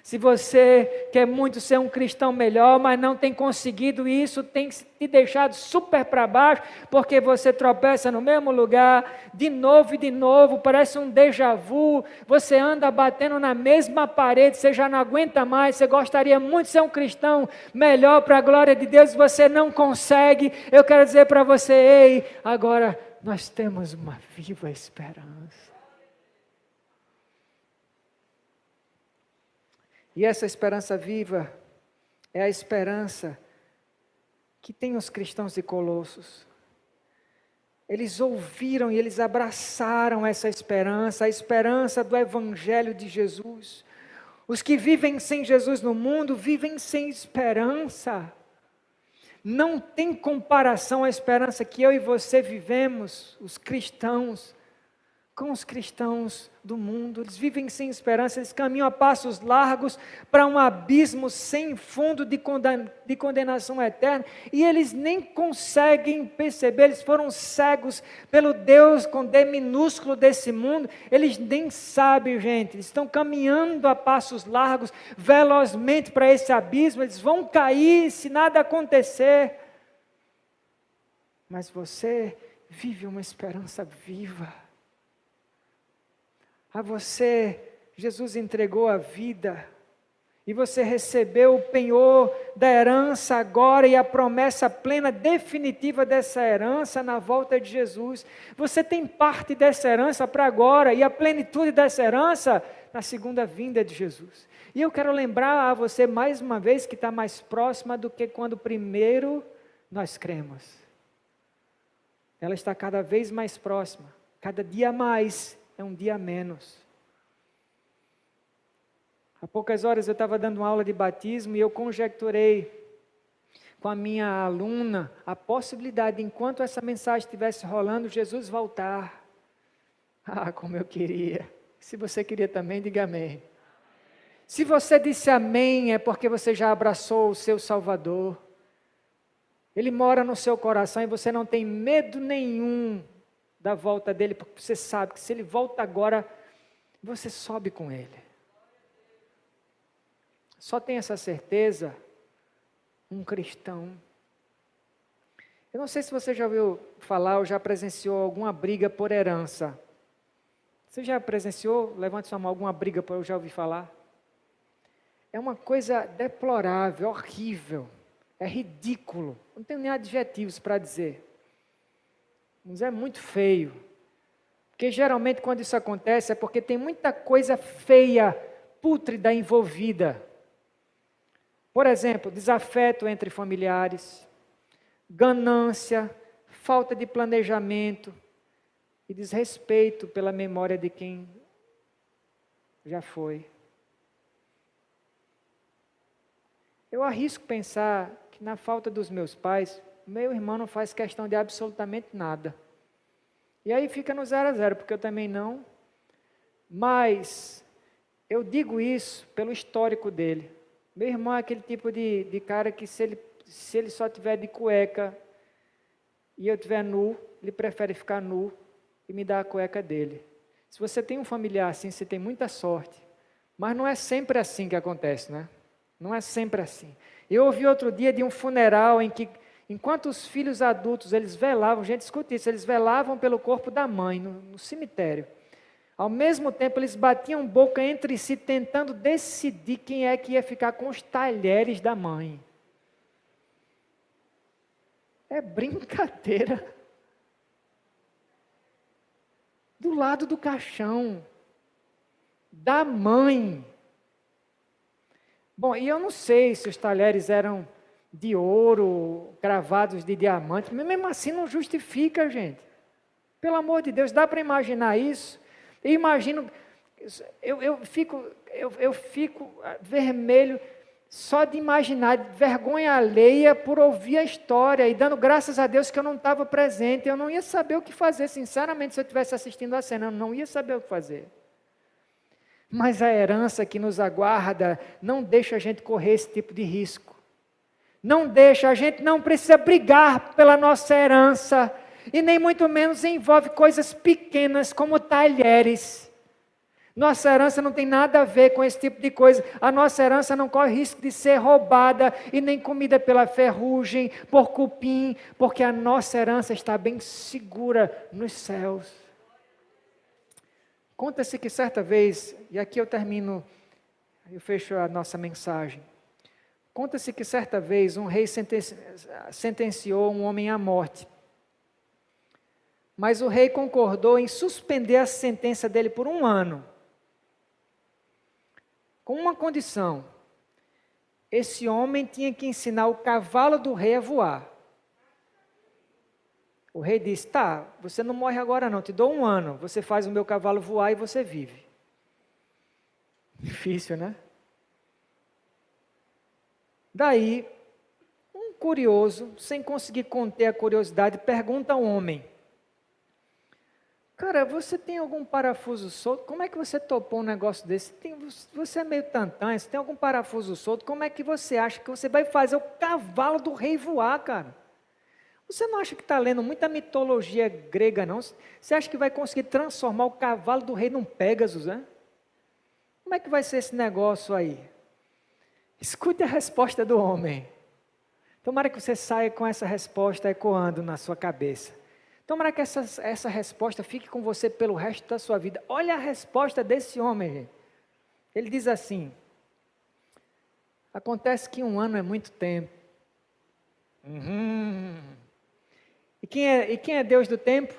Speaker 1: Se você quer muito ser um cristão melhor, mas não tem conseguido isso, tem te deixado super para baixo, porque você tropeça no mesmo lugar, de novo e de novo, parece um déjà vu, você anda batendo na mesma parede, você já não aguenta mais, você gostaria muito de ser um cristão melhor para a glória de Deus, você não consegue, eu quero dizer para você, ei, agora nós temos uma viva esperança. E essa esperança viva é a esperança que tem os cristãos de Colossos. Eles ouviram e eles abraçaram essa esperança, a esperança do Evangelho de Jesus. Os que vivem sem Jesus no mundo vivem sem esperança. Não tem comparação a esperança que eu e você vivemos, os cristãos, com os cristãos do mundo. Eles vivem sem esperança, eles caminham a passos largos para um abismo sem fundo de condenação eterna, e eles nem conseguem perceber, eles foram cegos pelo Deus com D minúsculo desse mundo, eles nem sabem, gente, eles estão caminhando a passos largos, velozmente para esse abismo, eles vão cair se nada acontecer, mas você vive uma esperança viva. A você, Jesus entregou a vida, e você recebeu o penhor da herança agora, e a promessa plena, definitiva dessa herança na volta de Jesus. Você tem parte dessa herança para agora, e a plenitude dessa herança na segunda vinda de Jesus. E eu quero lembrar a você mais uma vez que está mais próxima do que quando primeiro nós cremos. Ela está cada vez mais próxima, cada dia mais. É um dia a menos. Há poucas horas eu estava dando uma aula de batismo e eu conjecturei com a minha aluna a possibilidade de, enquanto essa mensagem estivesse rolando, Jesus voltar. Ah, como eu queria. Se você queria também, diga amém. Se você disse amém, é porque você já abraçou o seu Salvador. Ele mora no seu coração e você não tem medo nenhum da volta dele, porque você sabe que se ele volta agora, você sobe com ele. Só tem essa certeza um cristão. Eu não sei se você já ouviu falar ou já presenciou alguma briga por herança. Você já presenciou? Levante sua mão, alguma briga por eu já ouvi falar? É uma coisa deplorável, horrível, é ridículo, não tenho nem adjetivos para dizer. Mas é muito feio, porque geralmente quando isso acontece é porque tem muita coisa feia, pútrida envolvida. Por exemplo, desafeto entre familiares, ganância, falta de planejamento e desrespeito pela memória de quem já foi. Eu arrisco pensar que na falta dos meus pais, meu irmão não faz questão de absolutamente nada. E aí fica no 0 a 0, porque eu também não. Mas eu digo isso pelo histórico dele. Meu irmão é aquele tipo de cara que se ele só tiver de cueca e eu tiver nu, ele prefere ficar nu e me dar a cueca dele. Se você tem um familiar assim, você tem muita sorte. Mas não é sempre assim que acontece, né? Não é sempre assim. Eu ouvi outro dia de um funeral em que, enquanto os filhos adultos, eles velavam, gente, escuta isso, eles velavam pelo corpo da mãe no cemitério. Ao mesmo tempo, eles batiam boca entre si, tentando decidir quem é que ia ficar com os talheres da mãe. É brincadeira. do lado do caixão da mãe. Bom, e eu não sei se os talheres eram de ouro, cravados de diamante, mas mesmo assim não justifica, gente. Pelo amor de Deus, dá para imaginar isso? Eu imagino, eu fico vermelho só de imaginar, vergonha alheia por ouvir a história e dando graças a Deus que eu não estava presente. Eu não ia saber o que fazer, sinceramente, se eu estivesse assistindo a cena, eu não ia saber o que fazer. Mas a herança que nos aguarda não deixa a gente correr esse tipo de risco. Não deixa, a gente não precisa brigar pela nossa herança, e nem muito menos envolve coisas pequenas como talheres. Nossa herança não tem nada a ver com esse tipo de coisa. A nossa herança não corre risco de ser roubada e nem comida pela ferrugem, por cupim, porque a nossa herança está bem segura nos céus. Conta-se que certa vez, e aqui eu termino, eu fecho a nossa mensagem. Conta-se que certa vez um rei sentenciou um homem à morte. Mas o rei concordou em suspender a sentença dele por 1 ano. Com uma condição: esse homem tinha que ensinar o cavalo do rei a voar. O rei disse: tá, você não morre agora não, te dou 1 ano, você faz o meu cavalo voar e você vive. Difícil, né? Daí, um curioso, sem conseguir conter a curiosidade, pergunta ao homem: cara, você tem algum parafuso solto? Como é que você topou um negócio desse? Você é meio tantã, você tem algum parafuso solto? Como é que você acha que você vai fazer o cavalo do rei voar, cara? Você não acha que está lendo muita mitologia grega, não? Você acha que vai conseguir transformar o cavalo do rei num Pégasus, né? Como é que vai ser esse negócio aí? Escute a resposta do homem. Tomara que você saia com essa resposta ecoando na sua cabeça. Tomara que essa resposta fique com você pelo resto da sua vida. Olha a resposta desse homem, gente. Ele diz assim: acontece que 1 ano é muito tempo. E quem é Deus do tempo?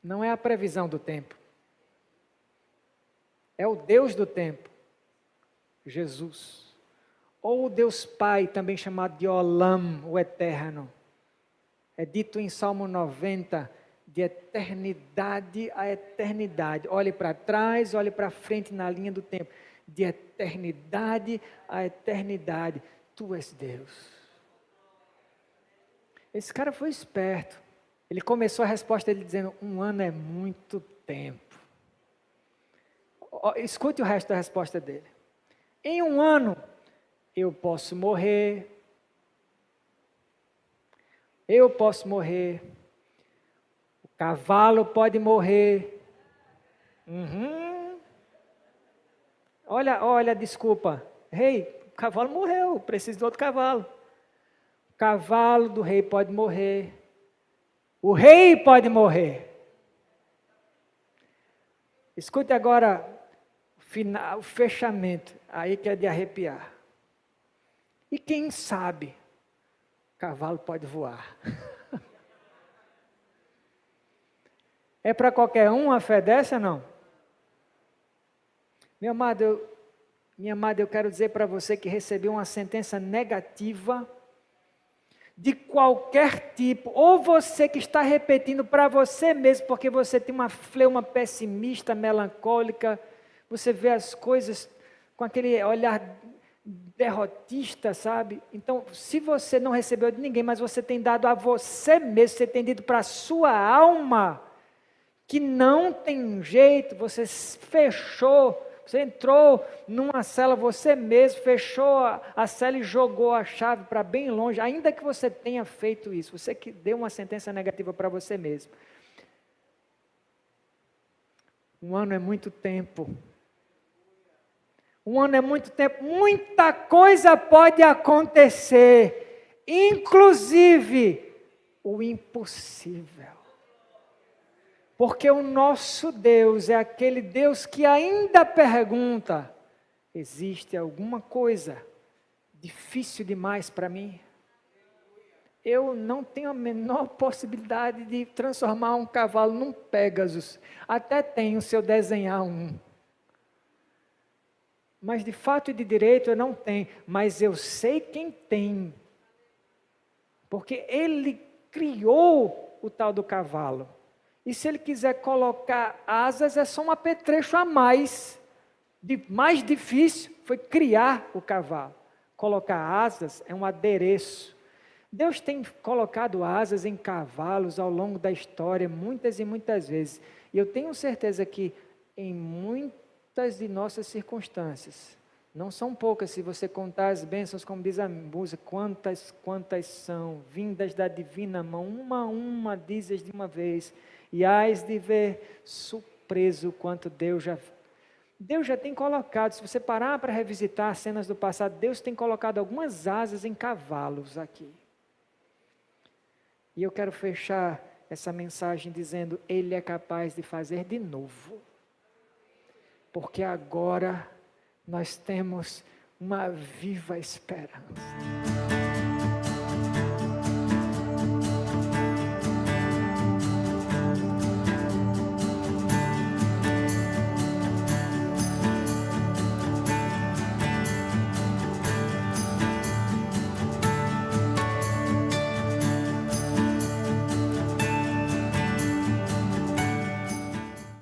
Speaker 1: Não é a previsão do tempo. É o Deus do tempo, Jesus. Ou o Deus Pai, também chamado de Olam, o Eterno. É dito em Salmo 90, de eternidade a eternidade. Olhe para trás, olhe para frente na linha do tempo. De eternidade a eternidade. Tu és Deus. Esse cara foi esperto. Ele começou a resposta dele dizendo: 1 ano é muito tempo. Escute o resto da resposta dele. Em 1 ano, eu posso morrer. Eu posso morrer. O cavalo pode morrer. Olha, desculpa. Rei, o cavalo morreu, preciso de outro cavalo. O cavalo do rei pode morrer. O rei pode morrer. Escute agora o fechamento, aí que é de arrepiar. E quem sabe, o cavalo pode voar. É para qualquer um a fé dessa, não? Minha amada, eu quero dizer para você que recebeu uma sentença negativa de qualquer tipo, ou você que está repetindo para você mesmo, porque você tem uma fleuma pessimista, melancólica, você vê as coisas com aquele olhar derrotista, sabe? Então, se você não recebeu de ninguém, mas você tem dado a você mesmo, você tem dito para a sua alma, que não tem jeito, você fechou, você entrou numa cela, você mesmo fechou a cela e jogou a chave para bem longe, ainda que você tenha feito isso, você que deu uma sentença negativa para você mesmo. 1 ano é muito tempo. 1 ano é muito tempo, muita coisa pode acontecer, inclusive o impossível. Porque o nosso Deus é aquele Deus que ainda pergunta: existe alguma coisa difícil demais para mim? eu não tenho a menor possibilidade de transformar um cavalo num Pégasus. Até tenho se eu desenhar um. Mas de fato e de direito eu não tenho. Mas eu sei quem tem. Porque ele criou o tal do cavalo. E se ele quiser colocar asas, é só um apetrecho a mais. Mais difícil foi criar o cavalo. Colocar asas é um adereço. Deus tem colocado asas em cavalos ao longo da história, muitas e muitas vezes. E eu tenho certeza que em muitas de nossas circunstâncias, não são poucas, se você contar as bênçãos, como diz a música, quantas são, vindas da divina mão, uma a uma, dizes de uma vez, e hás de ver surpreso quanto Deus já tem colocado, se você parar para revisitar cenas do passado, Deus tem colocado algumas asas em cavalos aqui. E eu quero fechar essa mensagem dizendo, Ele é capaz de fazer de novo. Porque agora nós temos uma viva esperança.